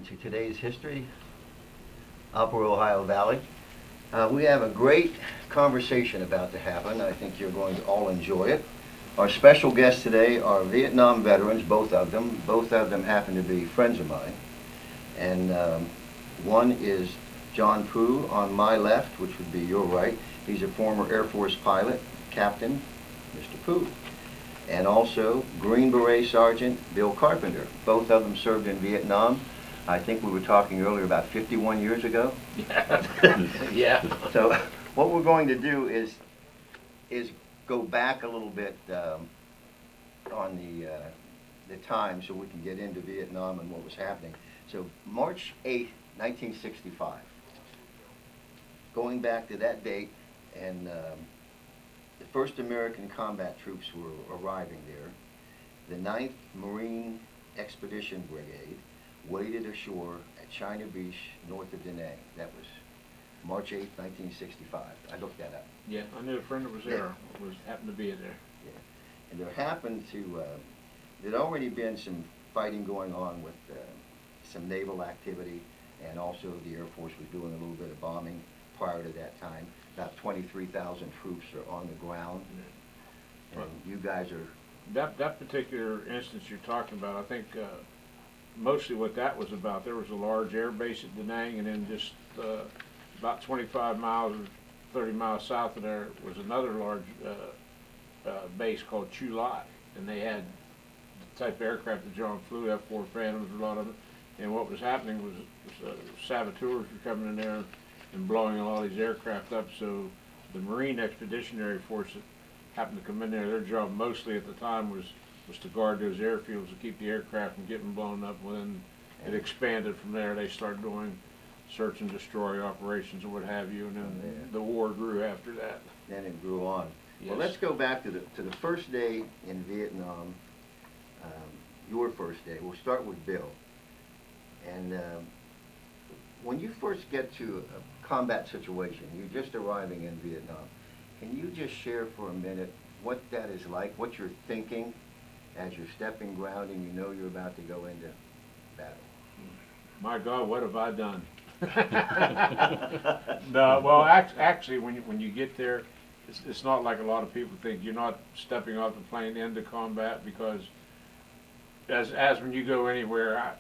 to today's history, Upper Ohio Valley. We have a great conversation about to happen. I think you're going to all enjoy it. Our special guests today are Vietnam veterans, both of them. Both of them happen to be friends of mine. And one is John Puch on my left, which would be your right. He's a former Air Force pilot, Captain, Mr. Puch. And also Green Beret Sergeant Bill Carpenter. Both of them served in Vietnam. I think we were talking earlier about 51 years ago. Yeah. So what we're going to do is go back a little bit on the time so we can get into Vietnam and what was happening. So March 8th, 1965. Going back to that date, and the first American combat troops were arriving there. The 9th Marine Expedition Brigade waded ashore at China Beach, north of Da Nang. That was March 8th, 1965. I looked that up. Yeah, I knew a friend that was there, happened to be there. Yeah. And there happened to, there'd already been some fighting going on with some naval activity, and also the Air Force was doing a little bit of bombing prior to that time. About 23,000 troops are on the ground, and you guys are... That particular instance you're talking about, I think mostly what that was about, there was a large air base at Da Nang, and then just about 25 miles or 30 miles south of there was another large base called Chu Lai, and they had the type of aircraft that John flew, F-4 Phantoms, a lot of them, and what was happening was saboteurs were coming in there and blowing a lot of these aircraft up. So the Marine Expeditionary Force that happened to come in there, their job mostly at the time was to guard those airfields and keep the aircraft from getting blown up. When it expanded from there, they started doing search and destroy operations and what have you, and then the war grew after that. Then it grew on. Yes. Well, let's go back to the first day in Vietnam, your first day. We'll start with Bill. And when you first get to a combat situation, you're just arriving in Vietnam, can you just share for a minute what that is like, what you're thinking as you're stepping ground and you know you're about to go into battle? My God, what have I done? No, well, actually, when you get there, it's not like a lot of people think. You're not stepping off the plane into combat, because as when you go anywhere,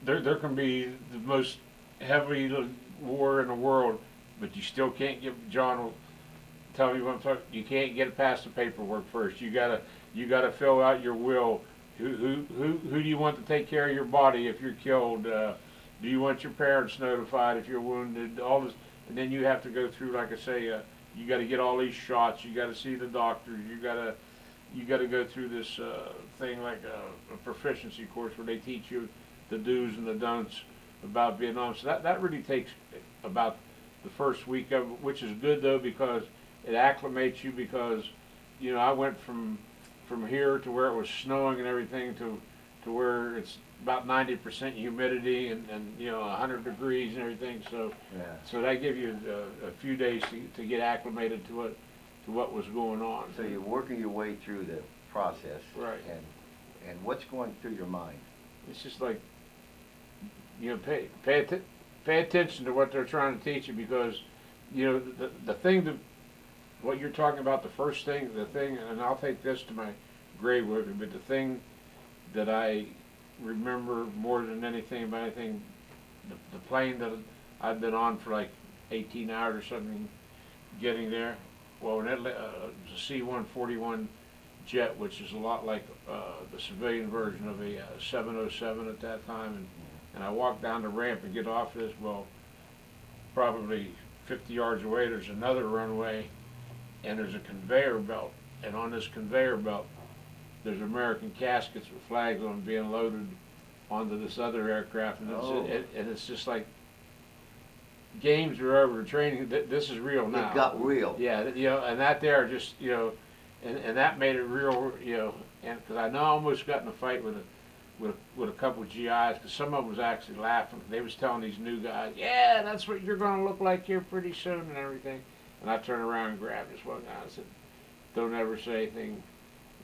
there can be the most heavy war in the world, but you still can't get. John will tell me what I'm talking. You can't get past the paperwork first. You gotta fill out your will. Who do you want to take care of your body if you're killed? Do you want your parents notified if you're wounded? All this, and then you have to go through, like I say, you got to get all these shots. You got to see the doctor. You got to go through this thing like a proficiency course where they teach you the do's and the don'ts about Vietnam. So that really takes about the first week of it, which is good though, because it acclimates you. Because I went from here to where it was snowing and everything to where it's about 90% humidity and 100 degrees and everything. So so that gave you a few days to get acclimated to what was going on. So you're working your way through the process, right? And what's going through your mind? It's just like pay attention to what they're trying to teach you, because the thing that what you're talking about, the first thing, and I'll take this to my grave with me, but the thing that I remember more than anything about anything, the plane that I'd been on for like 18 hours or something, getting there. Well, when it was a C-141 jet, which is a lot like the civilian version of a 707 at that time, and I walked down the ramp and get off this. Well, probably 50 yards away, there's another runway, and there's a conveyor belt, and on this conveyor belt, there's American caskets with flags on them being loaded onto this other aircraft, and it's just like games are over, training. This is real now. It got real. Yeah, and that there just and that made it real, and because I know I almost got in a fight with a couple of GIs, because some of them was actually laughing. They was telling these new guys, yeah, that's what you're going to look like here pretty soon and everything. And I turned around and grabbed this one guy and said, don't ever say anything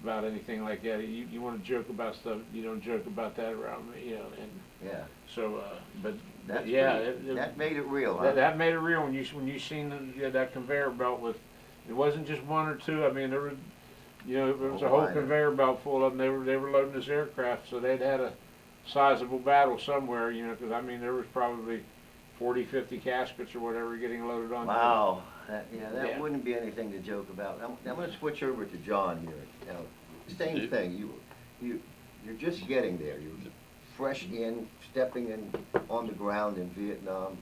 about anything like that. You want to joke about stuff, you don't joke about that around me, And Yeah. So, but That's yeah, pretty, that made it real, huh? that made it real when you seen that conveyor belt with. It wasn't just one or two. I mean, there was, there was a whole conveyor belt full of them. They were loading this aircraft, so they'd had a sizable battle somewhere. Because I mean, there was probably 40, 50 caskets or whatever getting loaded on. Wow, that wouldn't be anything to joke about. I'm going to switch over to John here. Now, same thing. You're just getting there. You're fresh in, stepping in on the ground in Vietnam.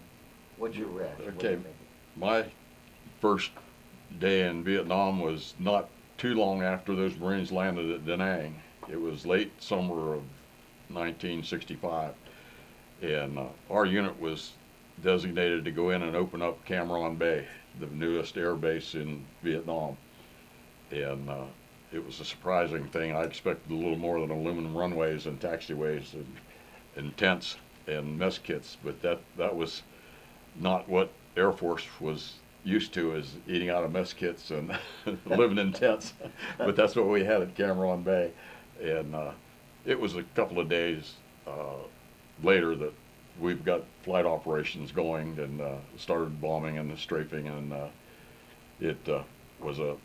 What's your reaction? What are you Okay, thinking? my first day in Vietnam was not too long after those Marines landed at Da Nang. It was late summer of 1965, and our unit was designated to go in and open up Cam Ranh Bay, the newest air base in Vietnam. And it was a surprising thing. I expected a little more than aluminum runways and taxiways and tents and mess kits, but that was not what Air Force was used to, is eating out of mess kits and living in tents. But that's what we had at Cam Ranh Bay. And it was a couple of days later that we've got flight operations going and started bombing and strafing, and it was a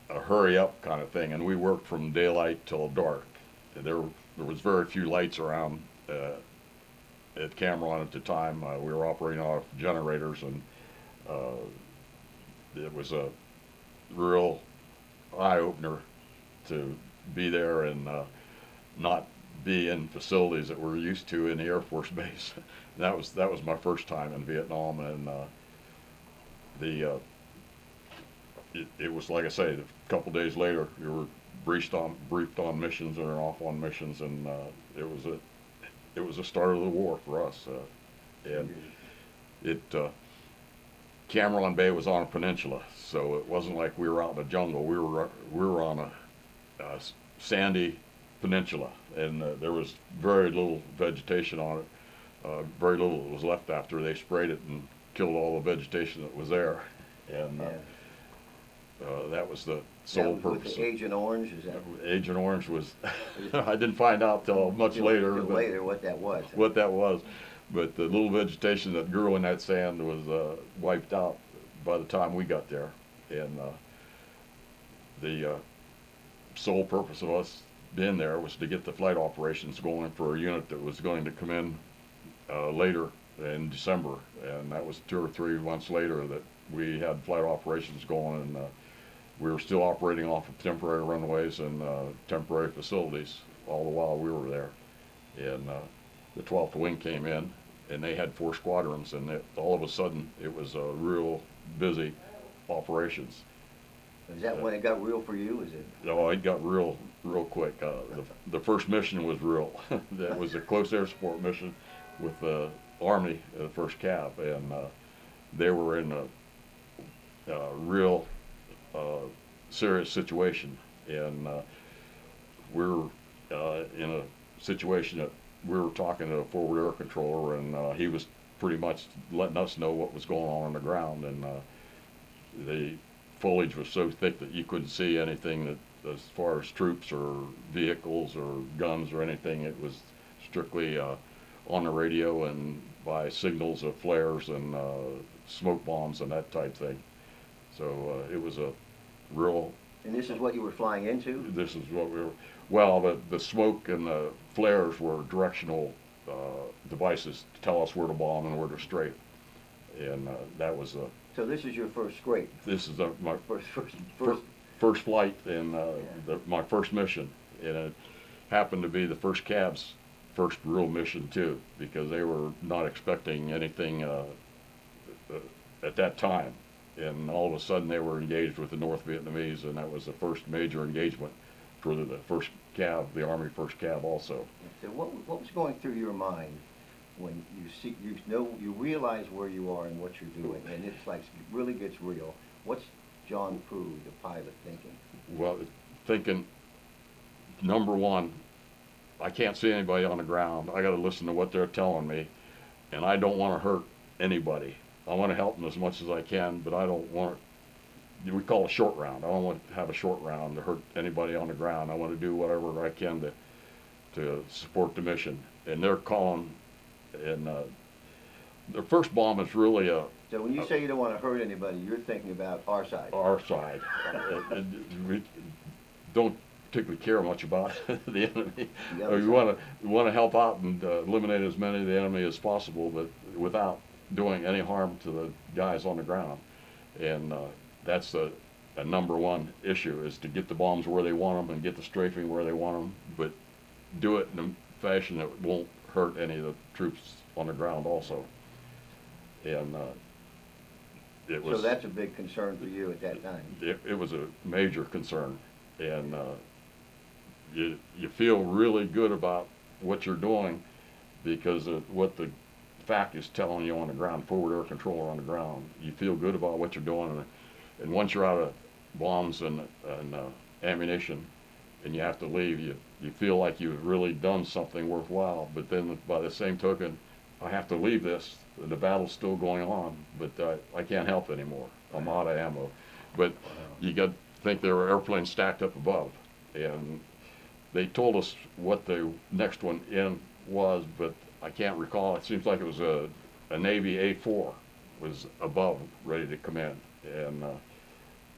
hurry up kind of thing, and we worked from daylight till dark. There was very few lights around at Cam Ranh at the time. We were operating off generators, and it was a real eye-opener to be there and not be in facilities that we're used to in the Air Force Base. that was my first time in Vietnam, and it was, like I say, a couple days later you were briefed on missions and off on missions, and it was the start of the war for us. And Cam Ranh Bay was on a peninsula, so it wasn't like we were out in the jungle. We were on a sandy peninsula, and there was very little vegetation on it. Very little was left after they sprayed it and killed all the vegetation that was there. And that was the sole purpose. With the Agent Orange, is that? Agent Orange was, I didn't find out till much later. What that was. What that was. But the little vegetation that grew in that sand was wiped out by the time we got there. And the sole purpose of us being there was to get the flight operations going for a unit that was going to come in later in December. And that was 2 or 3 months later that we had flight operations going, and we were still operating off of temporary runways and temporary facilities all the while we were there. And the 12th Wing came in, and they had 4 squadrons, and all of a sudden it was a real busy operations. Is that when it got real for you? Is it? No, it got real quick. The first mission was real. That was a close air support mission with the Army, the 1st Capt, and they were in a real serious situation, and we were in a situation that we were talking to a forward air controller, and he was pretty much letting us know what was going on the ground, and the foliage was so thick that you couldn't see anything that, as far as troops or vehicles or guns or anything. It was strictly on the radio and by signals of flares and smoke bombs and that type thing. So it was a real... And this is what you were flying into? This is what we were... Well, the smoke and the flares were directional devices to tell us where to bomb and where to strafe. And that was a... So this is your first scrape? This is my First flight and my first mission. And it happened to be the 1st Cab's first real mission too, because they were not expecting anything at that time. And all of a sudden they were engaged with the North Vietnamese, and that was the first major engagement for the 1st Cav, the Army 1st Cav also. So what was going through your mind when you realize where you are and what you're doing, and it's like it really gets real? What's John Pooh, the pilot, thinking? Well, thinking, number one, I can't see anybody on the ground. I got to listen to what they're telling me, and I don't want to hurt anybody. I want to help them as much as I can, but I don't want to, we call it a short round. I don't want to have a short round to hurt anybody on the ground. I want to do whatever I can to support the mission. And they're calling And the first bomb is really So when you say you don't want to hurt anybody, you're thinking about our side. our side. We don't particularly care much about the enemy. The other We want to help out and eliminate as many of the enemy as possible, but without doing any harm to the guys on the ground. And that's a number one issue, is to get the bombs where they want them and get the strafing where they want them, but do it in a fashion that won't hurt any of the troops on the ground also. And it was, So that's a big concern for you at that time. it was a major concern. And you feel really good about what you're doing because of what the fact is telling you on the ground, forward air controller on the ground. You feel good about what you're doing, and once you're out of bombs and ammunition and you have to leave, you feel like you've really done something worthwhile. But then by the same token, I have to leave this. The battle's still going on, but I can't help anymore. I'm out of ammo. But you got to think there were airplanes stacked up above, and they told us what the next one in was, but I can't recall. It seems like it was a Navy A4 was above, ready to come in, and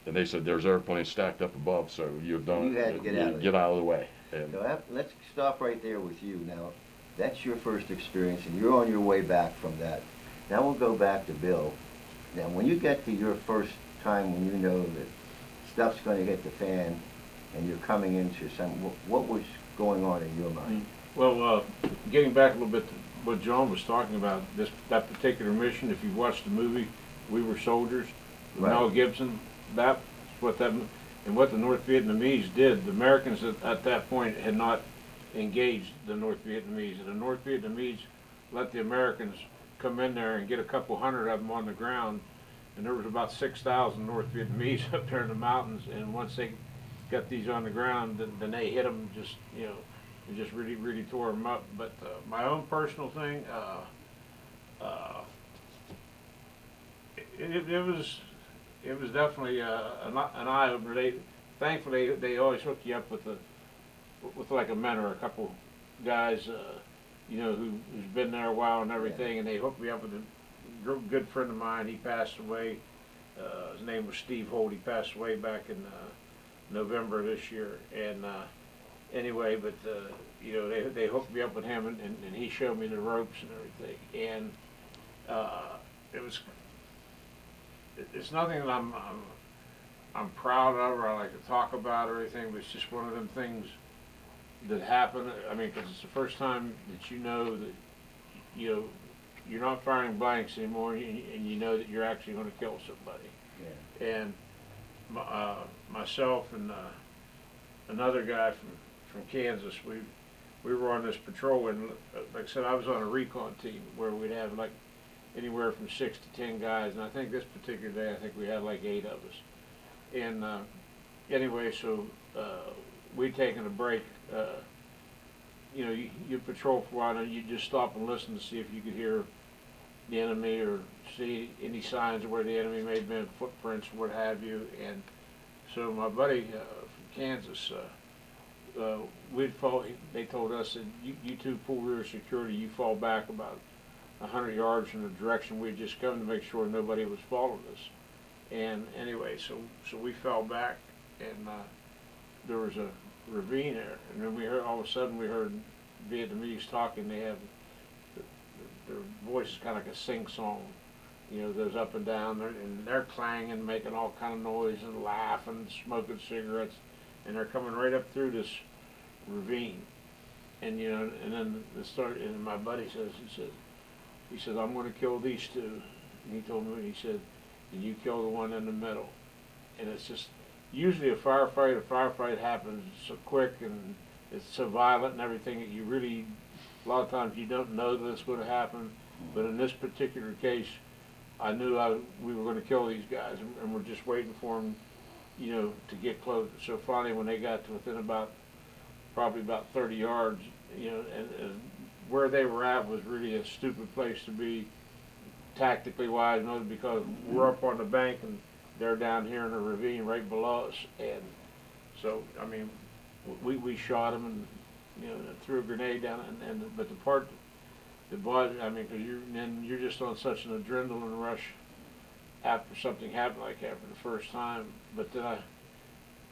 they said there's airplanes stacked up above, so you've done. You had to get out of the way. And So let's stop right there with you now. That's your first experience, and you're on your way back from that. Now we'll go back to Bill. Now, when you get to your first time when you know that stuff's going to hit the fan, and you're coming into some, what was going on in your mind? Well, getting back a little bit to what John was talking about, that particular mission, if you watched the movie, We Were Soldiers, with Right. Mel Gibson, that's what that, and what the North Vietnamese did. The Americans at that point had not engaged the North Vietnamese, and the North Vietnamese let the Americans come in there and get a couple hundred of them on the ground, and there was about 6,000 North Vietnamese up there in the mountains, and once they got these on the ground, then they hit them, just, you know, and just really tore them up. But my own personal thing, it was definitely an eye opener. Thankfully they always hook you up with like a mentor, a couple guys, you know, who's been there a while and everything, Yeah. and they hooked me up with a good friend of mine. He passed away. His name was Steve Holt. He passed away back in November of this year, and anyway, but you know, they hooked me up with him, and he showed me the ropes and everything, and it's nothing that I'm proud of or I like to talk about or anything, but it's just one of them things that happen. I mean, because it's the first time that you know that, you know, you're not firing blanks anymore, and you know that you're actually going to kill somebody. Yeah. And myself and another guy from Kansas, we were on this patrol, and like I said, I was on a recon team where we'd have like anywhere from 6 to 10 guys, and I think this particular day, I think we had like 8 of us. And anyway, so we'd taken a break. You know, you patrol for a while, and you just stop and listen to see if you could hear the enemy or see any signs of where the enemy may have been, footprints, what have you. And so my buddy from Kansas, they told us that you two pull rear security, you fall back about 100 yards from the direction we had just come to make sure nobody was following us. And anyway, so we fell back, and there was a ravine there, and then all of a sudden we heard Vietnamese talking. They have their voice is kind of like a sing-song, you know, goes up and down, and they're clanging, making all kind of noise and laughing, smoking cigarettes, and they're coming right up through this ravine. And you know, and then and my buddy says, he says, I'm going to kill these two. And he told me, he said, and you kill the one in the middle. And it's just, usually a firefight happens so quick and it's so violent and everything that you really, a lot of times you don't know that it's going to happen. But in this particular case, I knew we were going to kill these guys, and we're just waiting for them, you know, to get closer. So finally, when they got to within probably about 30 yards, you know, and where they were at was really a stupid place to be, tactically wise, because we're up on the bank and they're down here in the ravine right below us. And so, I mean, we shot them and, you know, threw a grenade down, but the part it bothers, I mean, because you're just on such an adrenaline rush after something happened like that for the first time. But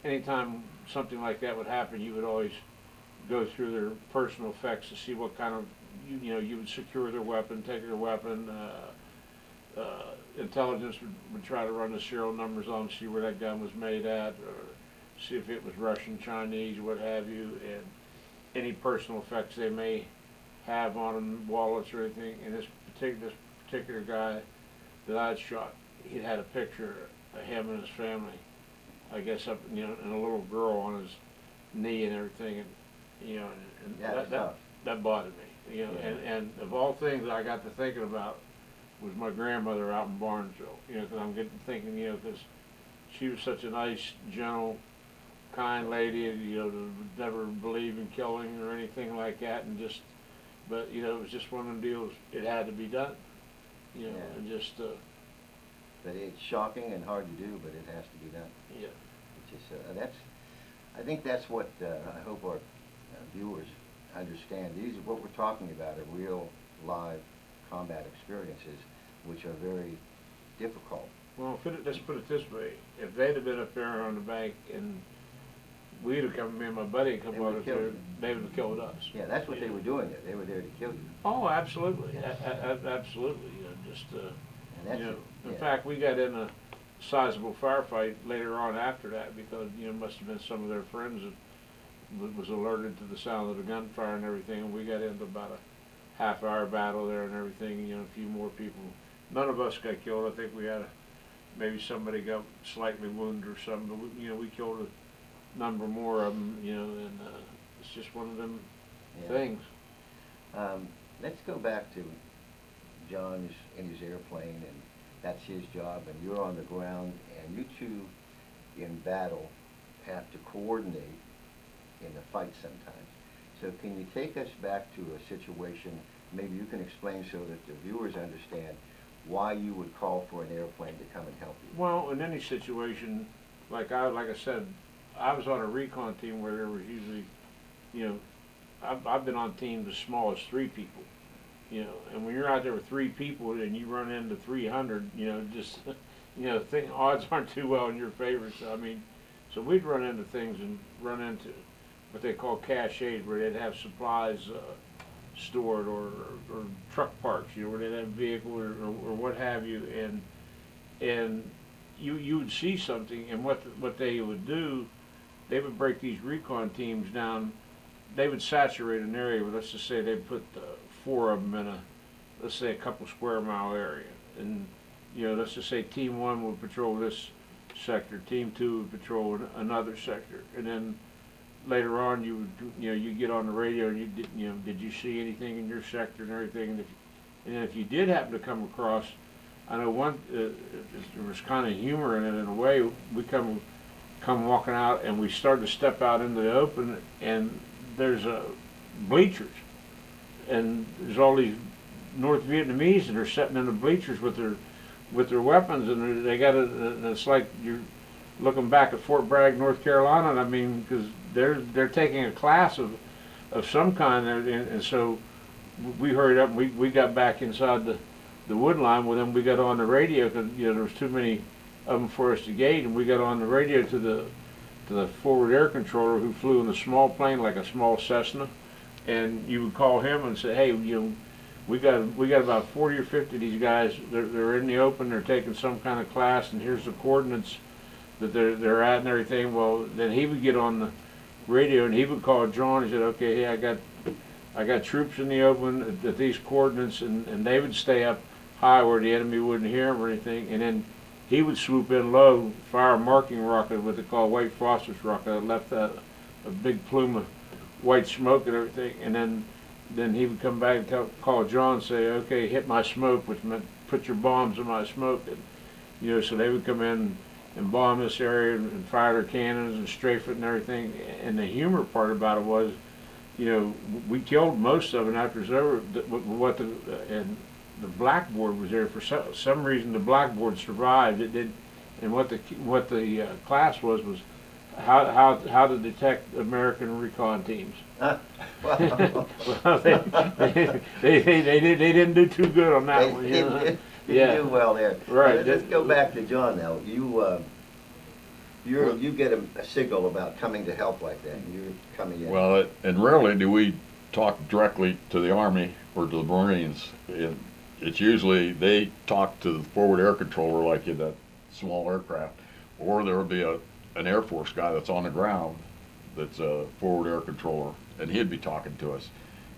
anytime something like that would happen, you would always go through their personal effects to see what kind of, you would secure their weapon, take their weapon. Intelligence would try to run the serial numbers on, see where that gun was made at, or see if it was Russian, Chinese, what have you, and any personal effects they may have on them, wallets or anything. And this particular guy that I'd shot, he had a picture of him and his family, I guess up, and a little girl on his knee and everything, and that bothered me, Yeah. and of all things I got to thinking about was my grandmother out in Barnesville, because I'm getting thinking, because she was such a nice, gentle, kind lady, would never believe in killing or anything like that, and just, but, it was just one of them deals, it had to be done, Yeah. and just, But it's shocking and hard to do, but it has to be done. yeah. Which is, I think that's what I hope our viewers understand. These, what we're talking about, are real, live combat experiences, which are very difficult. Well, let's put it this way, if they'd have been up there on the bank and we'd have come, me and my buddy had come They would've out killed there, you. they would have killed us. Yeah, that's what they were doing there. They were there to kill you. Oh, absolutely, Yes. absolutely, just, And that's, in yeah. fact, we got in a sizable firefight later on after that because, must have been some of their friends that was alerted to the sound of the gunfire and everything, and we got into about a half-hour battle there and everything, a few more people. None of us got killed. I think we had maybe somebody got slightly wounded or something, but we killed a number more of them, and it's just one of them Yeah. things. Let's go back to John's in his airplane, and that's his job, and you're on the ground, and you two in battle have to coordinate in the fight sometimes. So can you take us back to a situation, maybe you can explain so that the viewers understand why you would call for an airplane to come and help you? Well, in any situation, like I said, I was on a recon team where there was usually, I've been on teams as small as 3 people, and when you're out there with 3 people and you run into 300, just, odds aren't too well in your favor. So, I mean, so we'd run into things and run into what they call cache aid, where they'd have supplies stored, or truck parks, where they'd have vehicle or what have you, and you would see something, and what they would do, they would break these recon teams down. They would saturate an area, let's just say they'd put 4 of them in let's say a couple square mile area, and let's just say team 1 would patrol this sector, team 2 would patrol another sector, and then later on you would, you get on the radio and did you see anything in your sector and everything, and then if you did happen to come across, I know one, there was kind of humor in it in a way. We come walking out, and we start to step out into the open, and there's bleachers, and there's all these North Vietnamese that are sitting in the bleachers with their weapons, and they got it's like you're looking back at Fort Bragg, North Carolina. And I mean, because they're taking a class of some kind, and so we hurried up. And we got back inside the wood line. Well, then we got on the radio because there was too many of them for us to gauge, and we got on the radio to the forward air controller, who flew in a small plane like a small Cessna, and you would call him and say, hey, we got about 40 or 50 of these guys. They're in the open. They're taking some kind of class, and here's the coordinates that they're at and everything. Well, then he would get on the radio and he would call John. He said, okay, hey, I got troops in the open at these coordinates, and they would stay up high where the enemy wouldn't hear them or anything, and then he would swoop in low, fire a marking rocket, what they call white phosphorus rocket, that left a big plume of white smoke and everything, and then he would come back and call John and say, okay, hit my smoke, which meant put your bombs in my smoke. And, so they would come in and bomb this area and fire their cannons and strafe it and everything. And the humor part about it was, we killed most of it after it was over. And the blackboard was there for some reason. The blackboard survived. It did, and what the class was how to detect American recon teams. Well, Well, they didn't do too good on that one, you know? Didn't Yeah. do well there. Right. Let's go back to John now. You get a signal about coming to help like that, and you're coming in. Well, and rarely do we talk directly to the Army or to the Marines. It's usually they talk to the forward air controller, like in that small aircraft, or there would be an Air Force guy that's on the ground that's a forward air controller, and he'd be talking to us.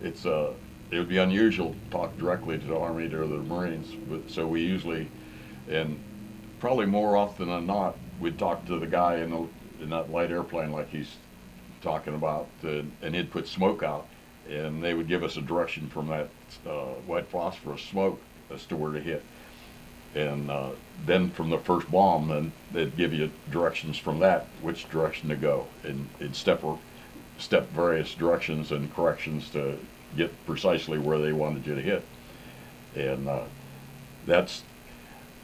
It would be unusual to talk directly to the Army or the Marines, but so we usually, and probably more often than not, we'd talk to the guy in that light airplane like he's talking about, and he'd put smoke out, and they would give us a direction from that white phosphorus smoke as to where to hit. And then from the first bomb, then they'd give you directions from that, which direction to go, and it'd step various directions and corrections to get precisely where they wanted you to hit. And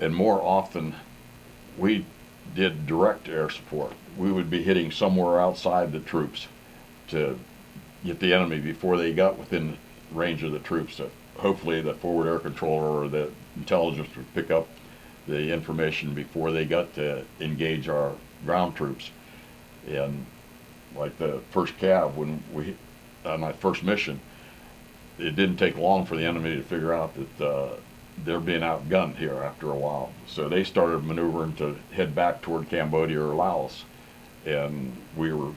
and more often, we did direct air support. We would be hitting somewhere outside the troops to get the enemy before they got within range of the troops. So hopefully the forward air controller or the intelligence would pick up the information before they got to engage our ground troops. And like the first Cav, on my first mission, it didn't take long for the enemy to figure out that they're being outgunned here after a while. So they started maneuvering to head back toward Cambodia or Laos. And we were,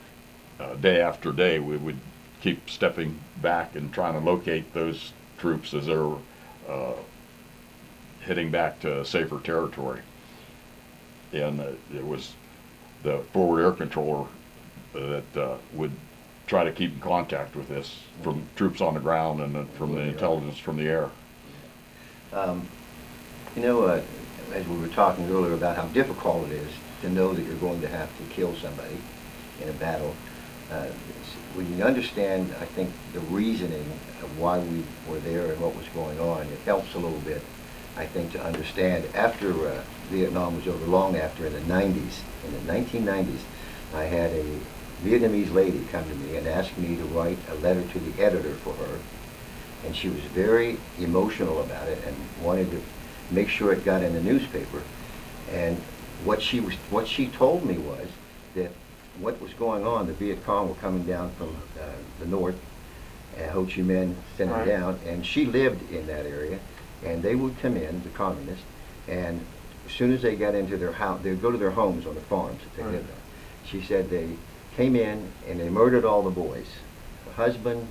day after day, we would keep stepping back and trying to locate those troops as they were heading back to safer territory. And it was the forward air controller that would try to keep in contact with us from troops on the ground and then from the intelligence from the air. As we were talking earlier about how difficult it is to know that you're going to have to kill somebody in a battle, when you understand, I think, the reasoning of why we were there and what was going on, it helps a little bit, I think, to understand. After Vietnam was over, long after, in the 90s, in the 1990s, I had a Vietnamese lady come to me and ask me to write a letter to the editor for her. And she was very emotional about it and wanted to make sure it got in the newspaper. And what she told me was that what was going on, the Viet Cong were coming down from the north, Ho Chi Minh sent them down, and she lived in that area, and they would come in, the communists, and as soon as they got into their house, they'd go to their homes on the farms that they lived on. She said they came in and they murdered all the boys. Her husband,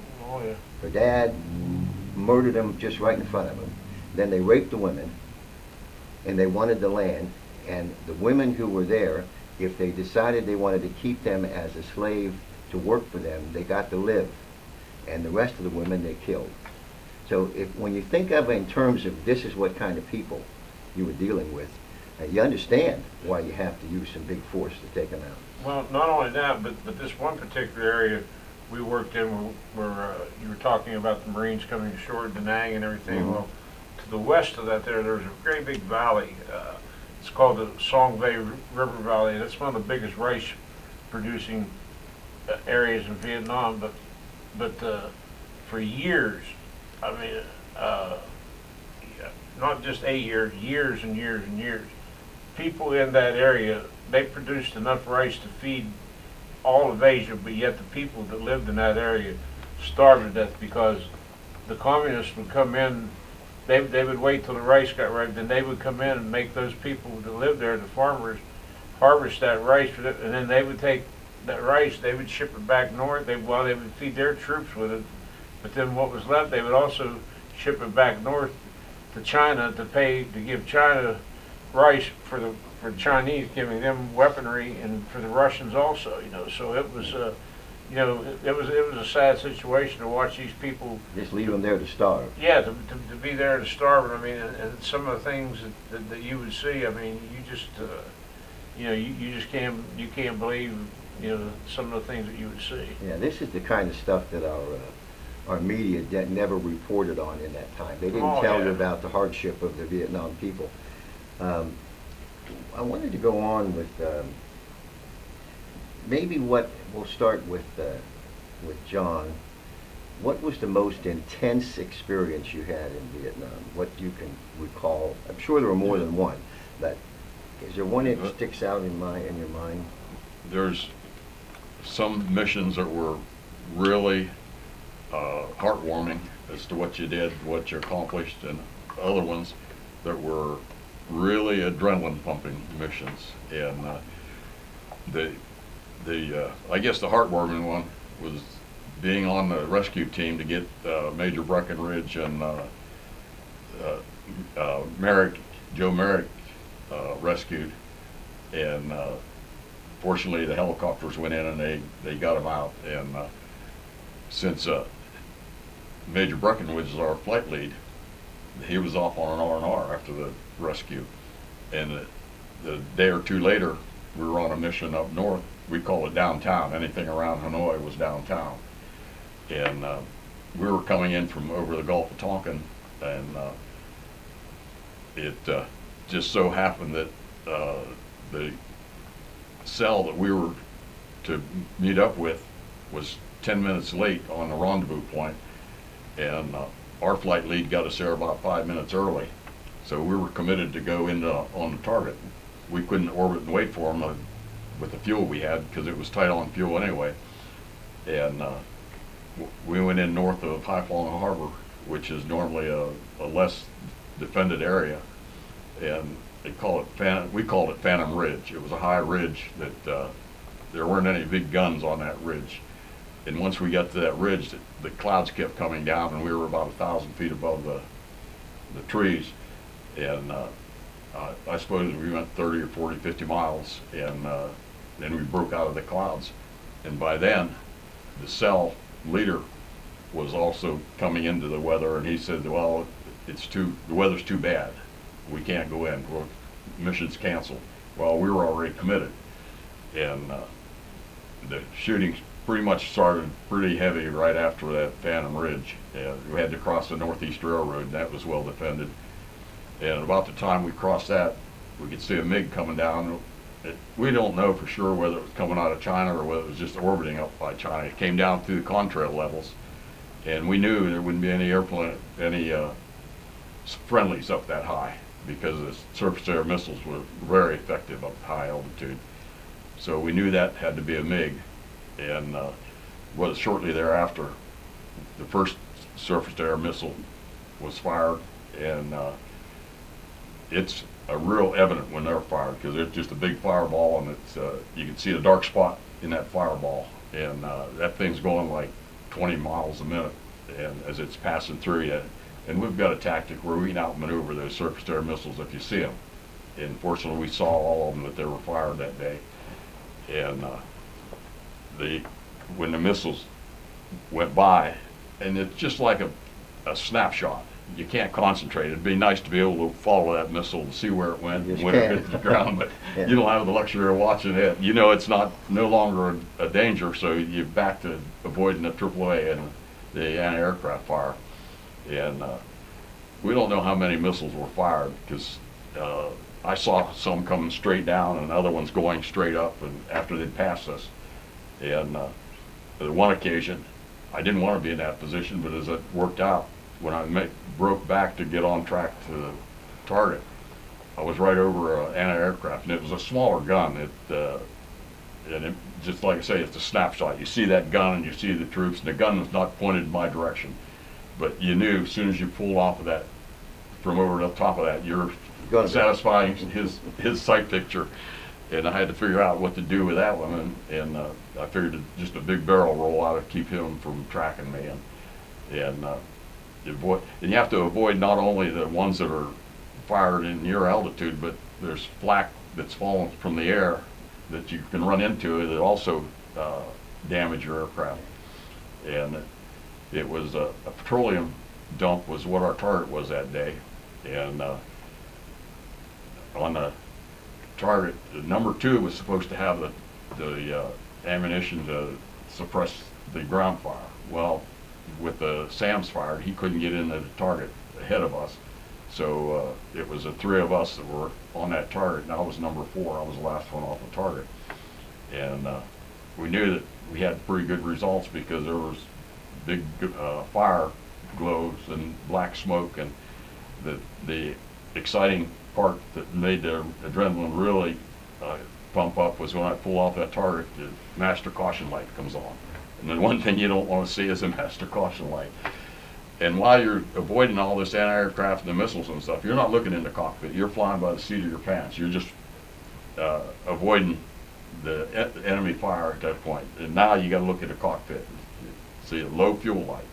her dad, murdered them just right in front of them. Then they raped the women, and they wanted the land, and the women who were there, if they decided they wanted to keep them as a slave to work for them, they got to live, and the rest of the women they killed. So when you think of it in terms of this is what kind of people you were dealing with, you understand why you have to use some big force to take them out. Well, not only that, but this one particular area we worked in where you were talking about the Marines coming ashore at Da Nang and everything. Mm-hmm. Well, to the west of that there's a great big valley. It's called the Song Bay River Valley, and it's one of the biggest rice producing areas in Vietnam. But for years, I mean, not just a year, years and years and years, people in that area, they produced enough rice to feed all of Asia, but yet the people that lived in that area starved to death because the communists would come in. They would wait till the rice got ripe, then they would come in and make those people that lived there, the farmers, harvest that rice, and then they would take that rice, they would ship it back north. They would feed their troops with it, but then what was left, they would also ship it back north to China to give China rice for the Chinese, giving them weaponry, and for the Russians also. So it was it was a sad situation to watch these people just leave them there to starve. Yeah, to be there to starve. I mean, and some of the things that you would see. I mean, you just you just can't believe some of the things that you would see. Yeah, this is the kind of stuff that our media never reported on in that time. They didn't tell you about the hardship of the Vietnam people. I wanted to go on with maybe we'll start with John. What was the most intense experience you had in Vietnam? What you can recall? I'm sure there were more than one, but is there one that sticks out in your mind? There's some missions that were really heartwarming as to what you did, what you accomplished, and other ones that were really adrenaline pumping missions. And I guess the heartwarming one was being on the rescue team to get Major Breckenridge and Joe Merrick rescued, and fortunately the helicopters went in and they got him out. And since Major Breckenridge was our flight lead, he was off on an R&R after the rescue, and the day or two later we were on a mission up north. We call it downtown. Anything around Hanoi was downtown. And we were coming in from over the Gulf of Tonkin, and it just so happened that the cell that we were to meet up with was 10 minutes late on the rendezvous point, and our flight lead got us there about 5 minutes early. So we were committed to go on the target. We couldn't orbit and wait for them with the fuel we had, because it was tight on fuel anyway. And we went in north of Haiphong Harbor, which is normally a less defended area, and we called it Phantom Ridge. It was a high ridge that there weren't any big guns on that ridge. And once we got to that ridge, the clouds kept coming down, and we were about 1,000 feet above the trees. And I suppose we went 30 or 40, 50 miles, and then we broke out of the clouds. And by then, the cell leader was also coming into the weather, and he said, well, the weather's too bad. We can't go in. Mission's canceled. Well, we were already committed. And the shooting pretty much started pretty heavy right after that Phantom Ridge. We had to cross the Northeast Railroad, and that was well defended. And about the time we crossed that, we could see a MiG coming down. We don't know for sure whether it was coming out of China or whether it was just orbiting up by China. It came down through the contrail levels, and we knew there wouldn't be any friendlies up that high, because the surface-to-air missiles were very effective up at high altitude. So we knew that had to be a MiG, and shortly thereafter, the first surface-to-air missile was fired, and it's real evident when they're fired, because it's just a big fireball, and it's you can see a dark spot in that fireball, and that thing's going like 20 miles a minute, and as it's passing through you. And we've got a tactic where we can outmaneuver those surface-to-air missiles if you see them. And fortunately, we saw all of them that they were fired that day. And when the missiles went by, and it's just like a snapshot. You can't concentrate. It'd be nice to be able to follow that missile and see where it went and when it hit the ground, but yeah. You don't have the luxury of watching it. You know it's no longer a danger, so you're back to avoiding the AAA and the anti-aircraft fire. And we don't know how many missiles were fired, because I saw some coming straight down and other ones going straight up, and after they'd passed us. And on one occasion, I didn't want to be in that position, but as it worked out, when I broke back to get on track to the target, I was right over an anti-aircraft, and it was a smaller gun. Just like I say, it's a snapshot. You see that gun and you see the troops, and the gun was not pointed in my direction. But you knew as soon as you pulled off of that, from over the top of that, you're satisfying his sight picture. And I had to figure out what to do with that one, and I figured just a big barrel roll out to keep him from tracking me. And you have to avoid not only the ones that are fired in near altitude, but there's flak that's fallen from the air that you can run into that also damage your aircraft. And it was a petroleum dump was what our target was that day. And on the target, number 2 was supposed to have the ammunition to suppress the ground fire. Well, with the SAMs fired, he couldn't get into the target ahead of us. So it was the 3 of us that were on that target, and I was number 4. I was the last one off the target. And we knew that we had pretty good results because there was big fire glows and black smoke, and the exciting part that made the adrenaline really pump up was when I pull off that target, the master caution light comes on. And the one thing you don't want to see is a master caution light. And while you're avoiding all this anti-aircraft and the missiles and stuff, you're not looking in the cockpit. You're flying by the seat of your pants. You're just avoiding the enemy fire at that point. And now you got to look at the cockpit. See a low fuel light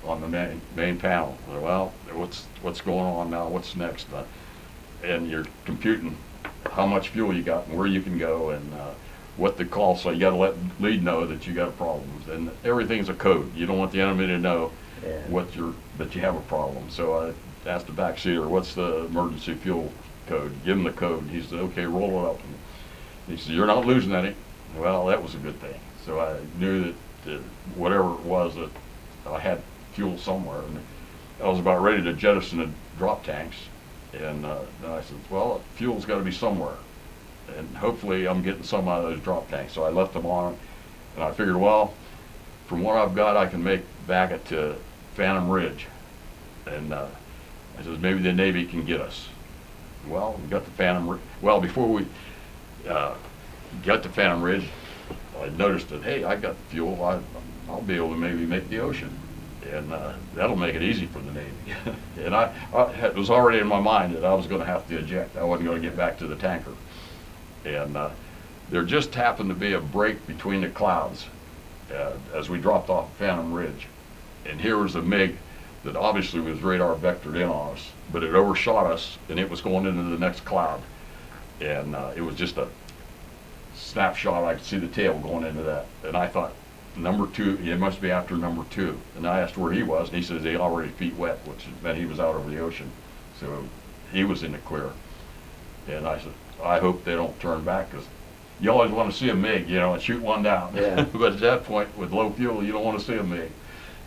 on the main panel. Well, what's going on now? What's next? And you're computing how much fuel you got and where you can go and what the call. So you got to let lead know that you got a problem. And everything's a code. You don't want the enemy to know that you have a problem. So I asked the backseater, "What's the emergency fuel code?" Give him the code. He said, "Okay, roll it up." And he said, "You're not losing any." Well, that was a good thing. So I knew that whatever it was, that I had fuel somewhere, and I was about ready to jettison the drop tanks. And then I said, "Well, fuel's got to be somewhere, and hopefully I'm getting some out of those drop tanks." So I left them on, and I figured, well, from what I've got, I can make back it to Phantom Ridge. And I said, maybe the Navy can get us. Well, we got the Phantom Ridge. Well, before we got to Phantom Ridge, I noticed that, hey, I got fuel. I'll be able to maybe make the ocean. And that'll make it easy for the Navy. And it was already in my mind that I was going to have to eject. I wasn't going to get back to the tanker. And there just happened to be a break between the clouds as we dropped off Phantom Ridge. And here was a MiG that obviously was radar vectored in on us, but it overshot us, and it was going into the next cloud. And it was just a snapshot. I could see the tail going into that. And I thought, number two, it must be after number two. And I asked where he was, and he says he already feet wet, which meant he was out over the ocean. So he was in the clear. And I said, I hope they don't turn back, because you always want to see a MiG, and shoot one down. Yeah. But at that point, with low fuel, you don't want to see a MiG.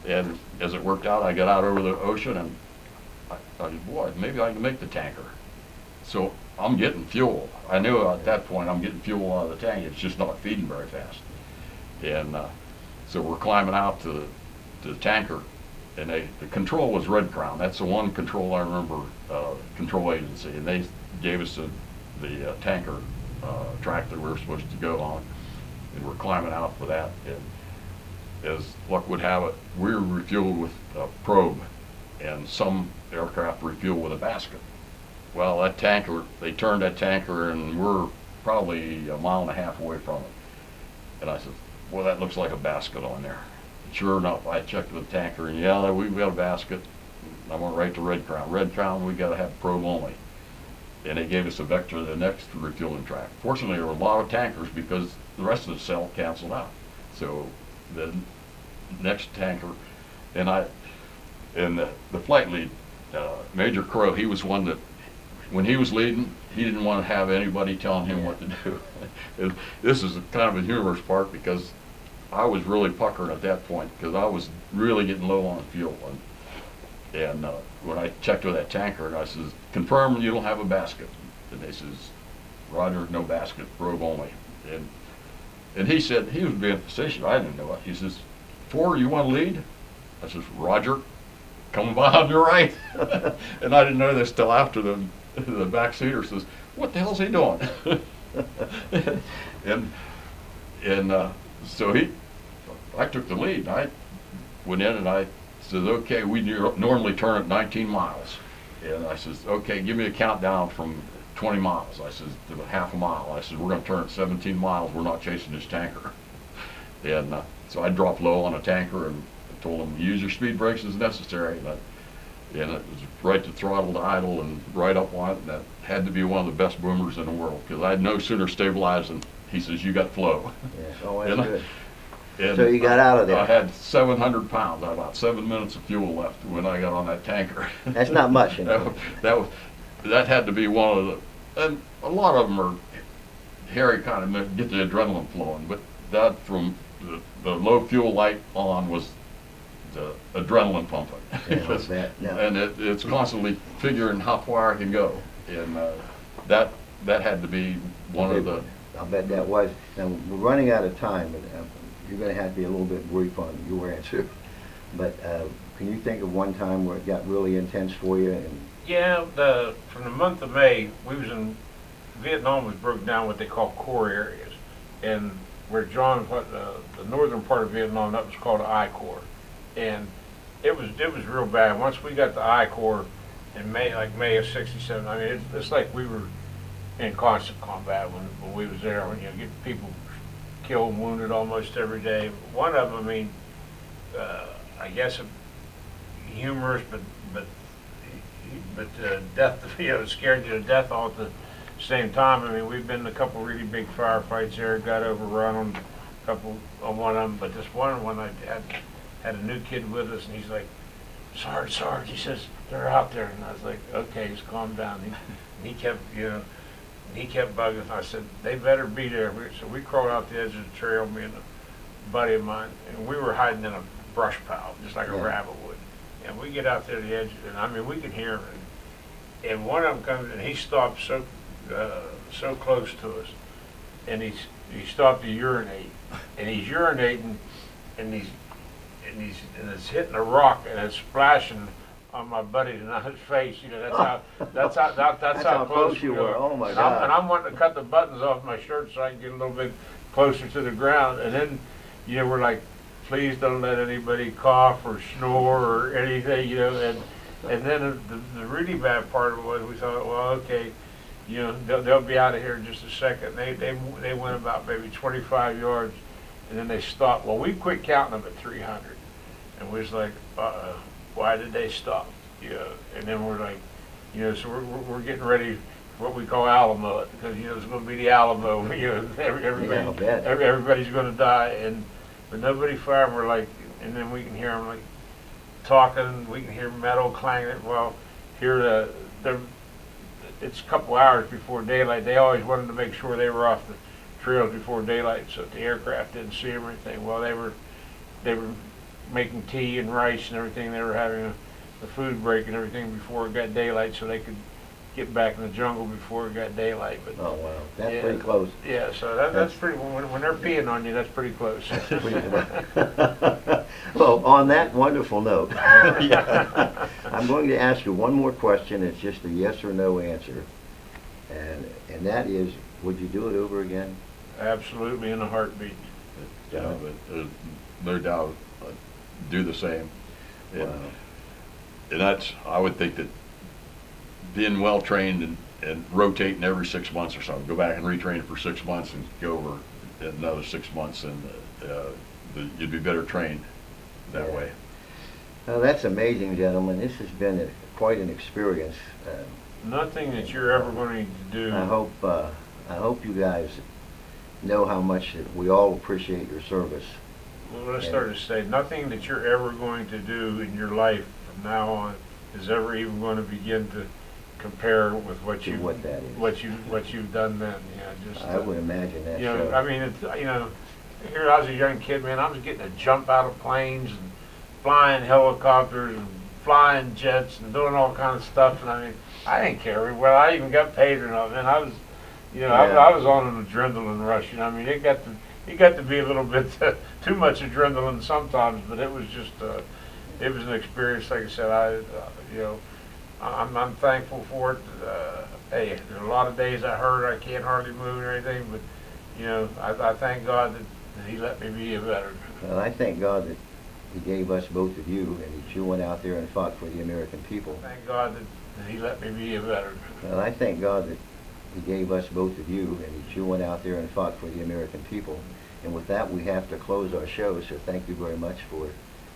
And as it worked out, I got out over the ocean, and I thought, boy, maybe I can make the tanker. So I'm getting fuel. I knew at that point I'm getting fuel out of the tank. It's just not feeding very fast. And so we're climbing out to the tanker, and the control was Red Crown. That's the one control I remember, control agency. And they gave us the tanker track that we were supposed to go on, and we're climbing out for that. And as luck would have it, we were refueled with a probe, and some aircraft refueled with a basket. Well, that tanker, they turned that tanker, and we're probably 1.5 miles away from it. And I said, well, that looks like a basket on there. And sure enough, I checked the tanker, and yeah, we've got a basket. I went right to Red Crown. Red Crown, we got to have probe only. And they gave us a vector to the next refueling track. Fortunately, there were a lot of tankers because the rest of the cell canceled out. So the next tanker, and the flight lead, Major Crow, he was one that, when he was leading, he didn't want to have anybody telling him what to do. And this is kind of a humorous part, because I was really puckering at that point, because I was really getting low on fuel. And when I checked with that tanker, and I says, confirm you don't have a basket. And they says, Roger, no basket, probe only. And he said, he was being facetious, I didn't know it. He says, 4, you want to lead? I says, Roger, come by on your right. And I didn't know this till after the backseater says, what the hell's he doing? and so I took the lead. And I went in and I said, okay, we normally turn at 19 miles. And I says, okay, give me a countdown from 20 miles. I says, to half a mile. I said, we're going to turn at 17 miles. We're not chasing this tanker. And so I dropped low on a tanker and told him, use your speed brakes as necessary. And it was right to throttle to idle and right up on it. And that had to be one of the best boomers in the world, because I'd no sooner stabilized than he says, you got flow. Yeah, oh, that's good. And So you got out of there. I had 700 pounds, about 7 minutes of fuel left when I got on that tanker. That's not much. That had to be one of the, and a lot of them are hairy, kind of get the adrenaline flowing, but that from the low fuel light on was the adrenaline pumping. Yeah. And it's constantly figuring how far I can go. And that had to be one of the I'll bet that was. Now, we're running out of time, but you're going to have to be a little bit brief on your answer. But can you think of one time where it got really intense for you? And Yeah, from the month of May, we was in Vietnam was broke down what they call core areas, and where John, the northern part of Vietnam, that was called the I Corps, and it was real bad. Once we got the I Corps in May of '67, I mean it's like we were in constant combat when we was there. When you get people killed and wounded almost every day. One of them, I mean, I guess humorous, but death, scared you to death all at the same time. I mean, we've been in a couple really big firefights there, got overrun on a couple on one of them, but this one when I had a new kid with us, and he's like, Sarge, he says, they're out there, and I was like, okay, just calm down. He kept, he kept bugging us. I said, they better be there. So we crawled out the edge of the trail, me and a buddy of mine, and we were hiding in a brush pile, just like a rabbit would. And we get out there to the edge, and I mean, we can hear him. And one of them comes, and he stopped so close to us, and he stopped to urinate, and he's urinating, and it's hitting a rock, and it's splashing on my buddy and on his face. That's how close you were. Oh my and God! I'm wanting to cut the buttons off my shirt so I can get a little bit closer to the ground, and then we're like, please don't let anybody cough or snore or anything, and then the really bad part of it was we thought, well, okay, they'll be out of here in just a second. They went about maybe 25 yards, and then they stopped. Well, we quit counting them at 300, and we was like, why did they stop? And then we're like, so we're getting ready for what we call Alamo, because it's going to be the Alamo. Everybody's going to die, but nobody fired. We're like, and then we can hear them like talking. We can hear metal clanging. Well, here it's a couple hours before daylight. They always wanted to make sure they were off the trails before daylight, so that the aircraft didn't see them or anything. Well, they were making tea and rice and everything. They were having a food break and everything before it got daylight, so they could get back in the jungle before it got daylight. But oh wow, that's pretty close. Yeah, so that's pretty. When they're peeing on you, that's pretty close. Well, on that wonderful note, I'm going to ask you one more question. It's just a yes or no answer, and that is, would you do it over again? Absolutely, in a heartbeat. Yeah, but no doubt I'd do the same. Wow. And that's, I would think that being well trained and rotating every 6 months or so, go back and retrain for 6 months and go over another 6 months, and you'd be better trained that way. Well, that's amazing, gentlemen. This has been quite an experience. Nothing that you're ever going to do. I hope you guys know how much that we all appreciate your service. Well, let's start to say, nothing that you're ever going to do in your life from now on is ever even going to begin to compare with what you've done then. I would imagine that. I mean, here I was a young kid, man. I was getting to jump out of planes and flying helicopters and flying jets and doing all kinds of stuff. And I mean, I didn't care whether I even got paid or not. Man, I was, I was on an adrenaline rush. I mean, it got to be a little bit too much adrenaline sometimes, but it was just, it was an experience. Like I said, I'm thankful for it. Hey, there's a lot of days I hurt, I can't hardly move or anything, but I thank God that He let me be a veteran. Well, I thank God that He gave us both of you, and that you went out there and fought for the American people. Thank God that He let me be a veteran. Well, I thank God that He gave us both of you, and that you went out there and fought for the American people. And with that, we have to close our show, so thank you very much for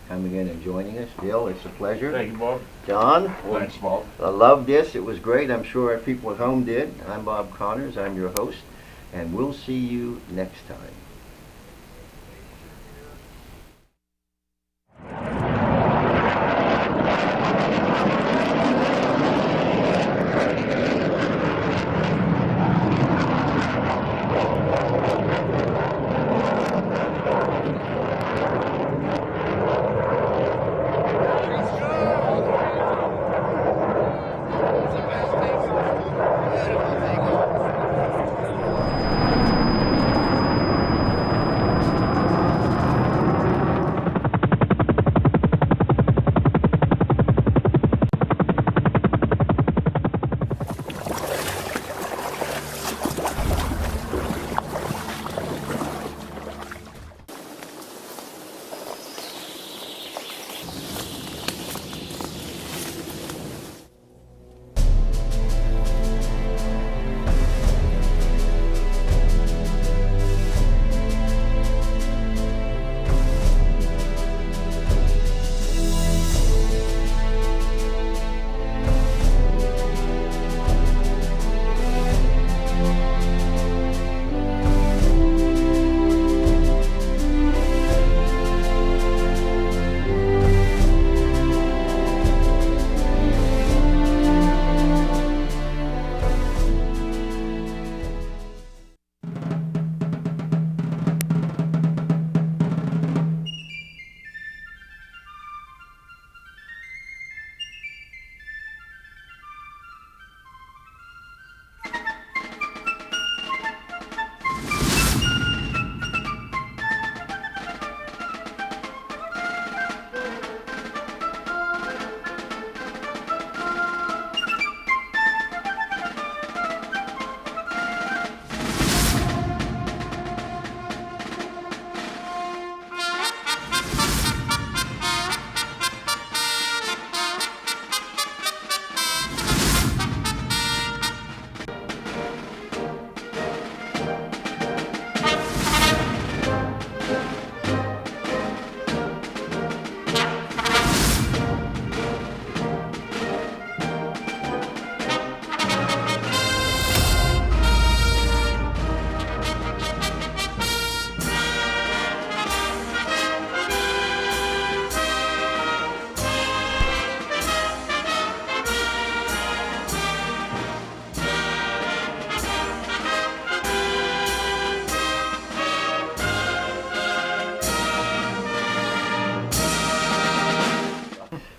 coming in and joining us. Bill, it's a pleasure. Thank you, Bob. John? Thanks, Bob. I loved this. It was great. I'm sure our people at home did. I'm Bob Connors. I'm your host, and we'll see you next time.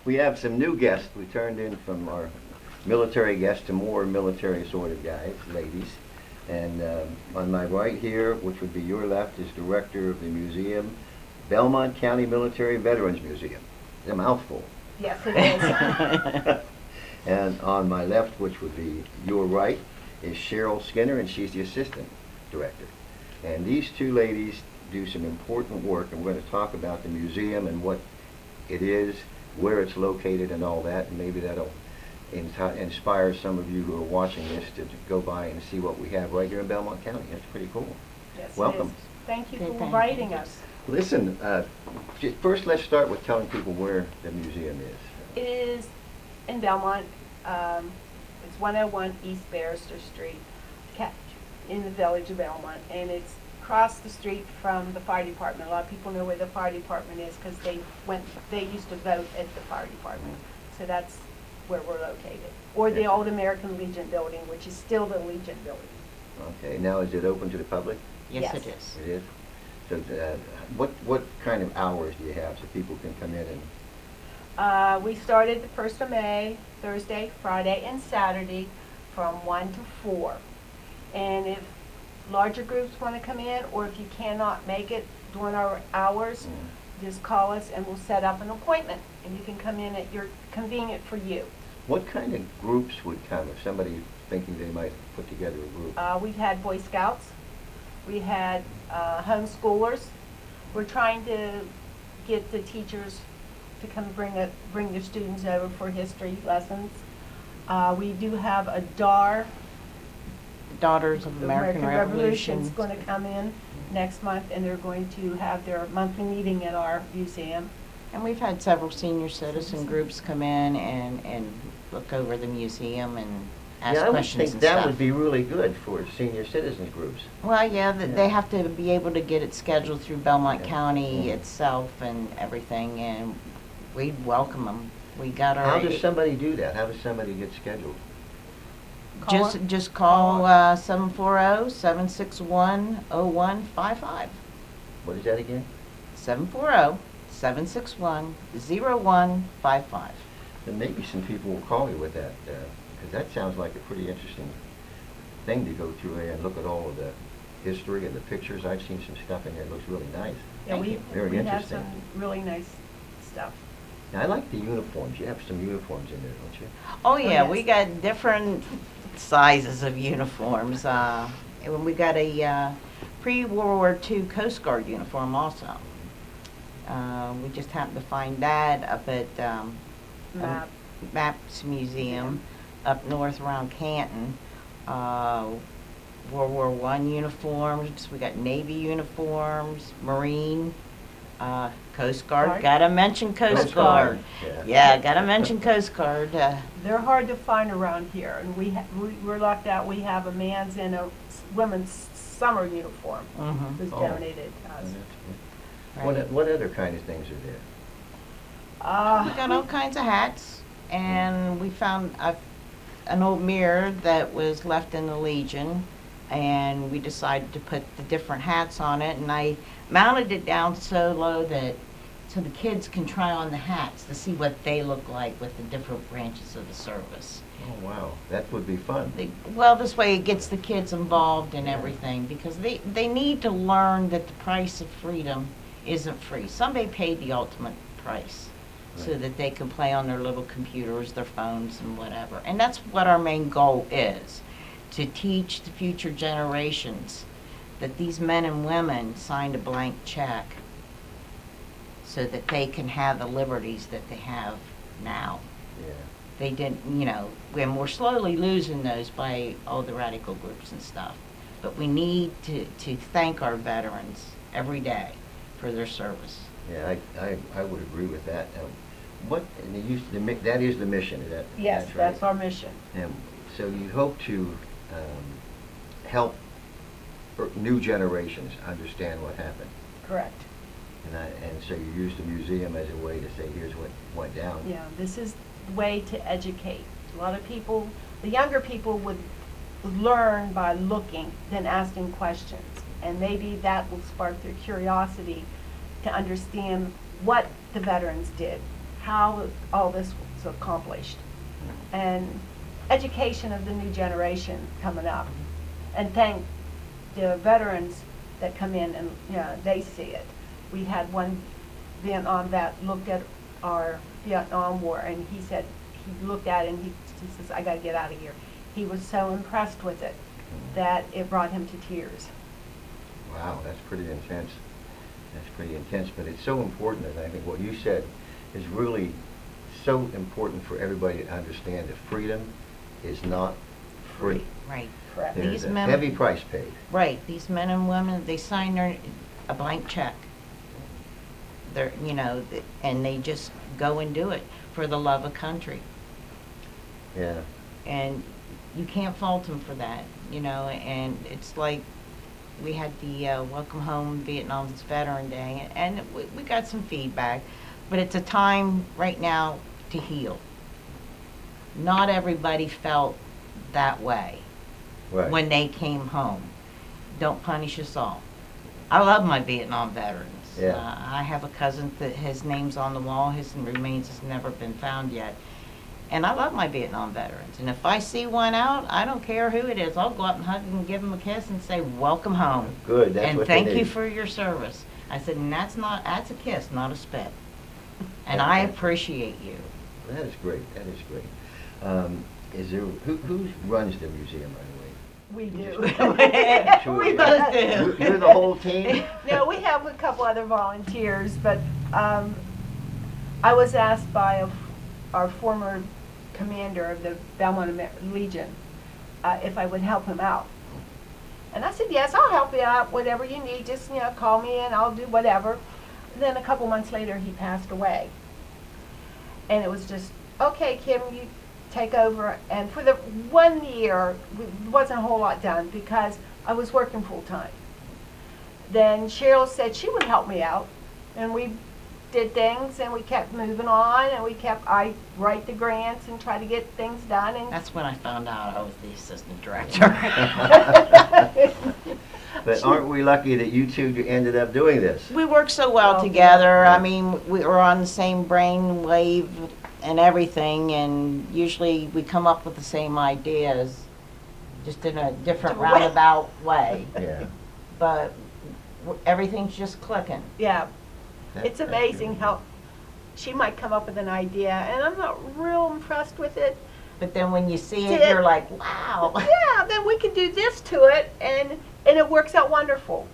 We have some new guests. We turned in from our military guests to more military sort of guys, ladies. And on my right here, which would be your left, is Director of the museum, Belmont County Military Veterans Museum. It's a mouthful. Yes, it is. And on my left, which would be your right, is Cheryl Skinner, and she's the Assistant Director. And these two ladies do some important work, and we're going to talk about the museum and what it is, where it's located and all that, and maybe that'll inspire some of you who are watching this to go by and see what we have right here in Belmont County. That's pretty cool. Yes, Welcome. It is. Thank you Good, for thank you. inviting us. Listen, first let's start with telling people where the museum is. It is in Belmont. It's 101 East Barrister Street, Capt, in the village of Belmont, and it's across the street from the fire department. A lot of people know where the fire department is because they used to vote at the fire department. So that's where we're located. Or the Yeah. old American Legion building, which is still the Legion building. Okay, now is it open to the public? Yes, Yes. it is. It is. So what kind of hours do you have so people can come in and? We started the 1st of May, Thursday, Friday, and Saturday from 1 to 4. And if larger groups want to come in, or if you cannot make it during our hours, just call us and we'll set up an appointment. And you can come in at your convenient for you. What kind of groups would come if somebody thinking they might put together a group? We've had Boy Scouts. We had homeschoolers. We're trying to get the teachers to come bring their students over for history lessons. We do have a DAR, Daughters of American Revolution. is going to come in next month, and they're going to have their monthly meeting at our museum. And we've had several senior citizen groups come in and look over the museum and ask Yeah, I would questions think and that stuff. would be really good for senior citizens groups. Well, yeah, Yeah. they have to be able to get it scheduled through Belmont Yeah. County Mhm. itself and everything, and we'd welcome them. We got our... How does somebody do that? How does somebody get scheduled? Call Just Call call 740-761-0155. What is that again? 740-761-0155. Then maybe some people will call you with that, because that sounds like a pretty interesting thing to go through and look at all of the history and the pictures. I've seen some stuff in there that looks really nice. Yeah, we Very have interesting. some really nice stuff. Now, I like the uniforms. You have some uniforms in there, don't you? Oh, yeah, yes. we got different sizes of uniforms. And we got a pre-World War II Coast Guard uniform also. We just happened to find that up at Map. Maps Museum up north around Canton. World War I uniforms, we got Navy uniforms, Marine, Coast Guard. Guard. Gotta mention Coast Guard. Yeah, gotta mention Coast Guard. They're hard to find around here, and we're lucked out. We have a man's and a women's summer uniform Mhm. was Oh. donated to us. Right. What other kind of things are there? We got all kinds of hats, and we found an old mirror that was left in the Legion, and we decided to put the different hats on it, and I mounted it down so low that so the kids can try on the hats to see what they look like with the different branches of the service. Oh, wow. That would be fun. Well, this way it gets the kids involved in everything, because they need to learn that the price of freedom isn't free. Somebody paid the ultimate price so Right. that they can play on their little computers, their phones, and whatever. And that's what our main goal is, to teach the future generations that these men and women signed a blank check so that they can have the liberties that they have now. Yeah. They didn't, and we're slowly losing those by all the radical groups and stuff. But we need to thank our veterans every day for their service. Yeah, I would agree with that. That is the mission, is that? Yes, right? that's our mission. And so you hope to help new generations understand what happened. Correct. And so you use the museum as a way to say, here's what went down. Yeah, this is the way to educate. A lot of people, the younger people would learn by looking than asking questions. And maybe that will spark their curiosity to understand what the veterans did, how all this was accomplished. And education of the new generation coming up. And thank the veterans that come in and, you know, they see it. We had one Vietnam vet looked at our Vietnam War, and he said, he looked at it and he says, I gotta get out of here. He was so impressed with it that it brought him to tears. Wow, that's pretty intense. That's pretty intense, but it's so important, and I think what you said is really so important for everybody to understand that freedom is not free. Right. Correct. There's These a men- heavy price paid. Right, these men and women, they sign a blank check. They're, you know, and they just go and do it for the love of country. Yeah. And you can't fault them for that, you know, and it's like, we had the Welcome Home Vietnam's Veteran Day, and we got some feedback, but it's a time right now to heal. Not everybody felt that way Right. when they came home. Don't punish us all. I love my Vietnam veterans. Yeah. I have a cousin that his name's on the wall, his remains has never been found yet. And I love my Vietnam veterans. And if I see one out, I don't care who it is. I'll go up and hug and give them a kiss and say, welcome home. Good, that's And what they thank need. you for your service. I said, and that's a kiss, not a spit. And I appreciate you. That is great, that is great. Is there, who runs the museum, by the way? We do. Sure, We yeah. both do. You're the whole team? No, we have a couple other volunteers, but I was asked by our former commander of the Belmont Legion if I would help him out. And I said, yes, I'll help you out, whatever you need, just, you know, call me and I'll do whatever. Then a couple months later, he passed away. And it was just, okay, Kim, you take over. And for the 1 year, wasn't a whole lot done because I was working full time. Then Cheryl said she would help me out, and we did things, and we kept moving on, and I write the grants and try to get things done. And That's when I found out I was the assistant director. But aren't we lucky that you two ended up doing this? We work so well Oh, together. yeah. I mean, we were on the same brain wave and everything, and usually we come up with the same ideas, just in a different Different way. roundabout way. Yeah. But everything's just clicking. yeah, That- it's that's amazing really how she might come up with an idea, and I'm not real impressed with it. But then when you see it, Did- you're like, wow. Yeah, then we can do this to it, and it works out wonderful.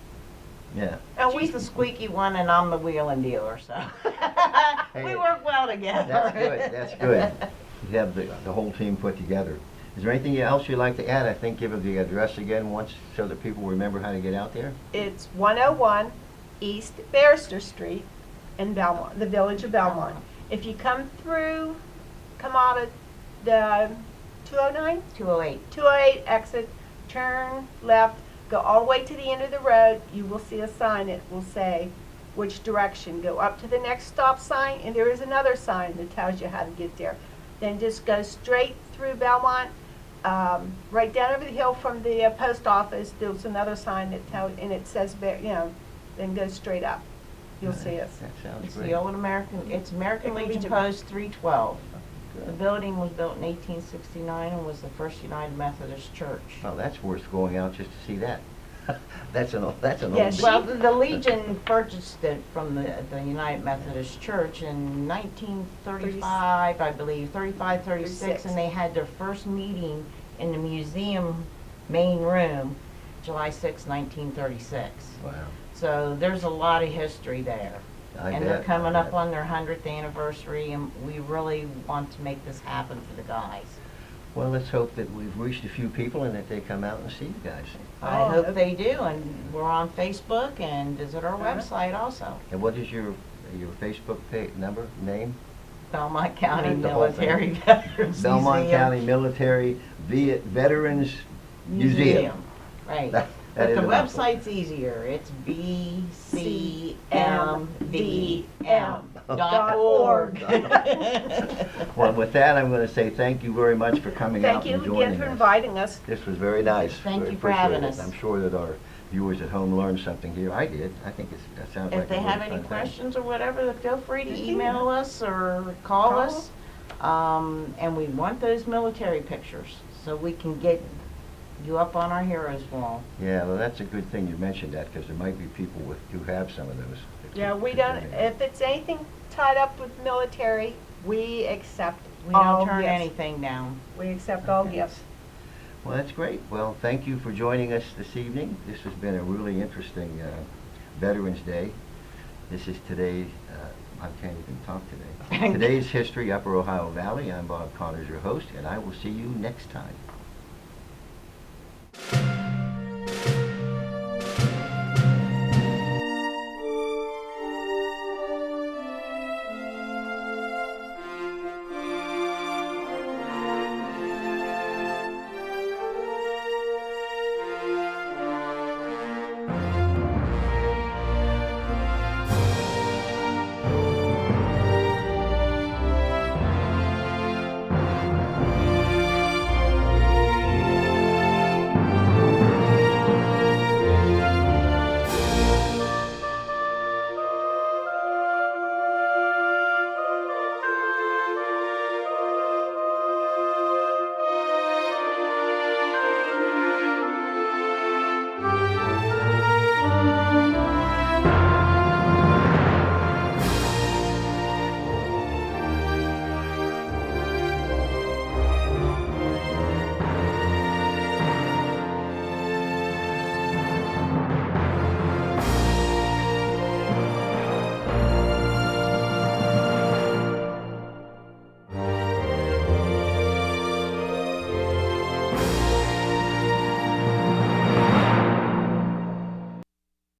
good. Yeah. And She's the squeaky one, and I'm the wheeling dealer, so we Hey, work well together. That's good, that's good. You have the whole team put together. Is there anything else you'd like to add? I think give the address again once so that people remember how to get out there. It's 101 East Barrister Street in Belmont, the village of Belmont. If you come out of the 209, 208. 208 exit, turn left, go all the way to the end of the road, you will see a sign that will say which direction. Go up to the next stop sign, and there is another sign that tells you how to get there. Then just go straight through Belmont, right down over the hill from the post office. There's another sign that tells, and it says, then go straight up. You'll see us. That sounds It's great. the old it's American Legion Legion. Post 312. The Good. building was built in 1869 and was the first United Methodist church. Oh, that's worth going out just to see that. That's an old. Yes. Well, the Legion purchased it from the United Methodist Church in 1935, I believe, 35, 36, and they had their first meeting in the museum main room, July 6, 1936. Wow. So there's a lot of history there. I And they're bet, coming I up bet. on their 100th anniversary, and we really want to make this happen for the guys. Well, let's hope that we've reached a few people and that they come out and see you guys. I Oh, hope okay. they do, and we're on Facebook and visit our Uh-huh. website also. And what is your Facebook page, name? Belmont County The whole thing. Military Veterans Belmont Museum. County Military Veterans Museum. Right. That But is the a mouthful. website's easier. It's .org. bcmv.org. Well, with that, I'm going to say thank you very much for coming out Thank you and again joining for us. inviting us. This was very nice. Thank Very you for having appreciate it. us. I'm sure that our viewers at home learned something here. I did. I think that sounds like If they a really have any fun thing. questions or whatever, then feel free to Thank you. email us or call us. And we want those military pictures so we can get you up on our heroes wall. Yeah, well, that's a good thing you mentioned that, because there might be people who have some of those. Yeah, we don't, if it's anything tied up with military, we accept We all don't turn gifts. anything down. We accept all Okay. gifts. Well, that's great. Well, thank you for joining us this evening. This has been a really interesting Veterans Day. This is today, I can't even talk today. Today's History, Upper Ohio Valley. I'm Bob Connors, your host, and I will see you next time.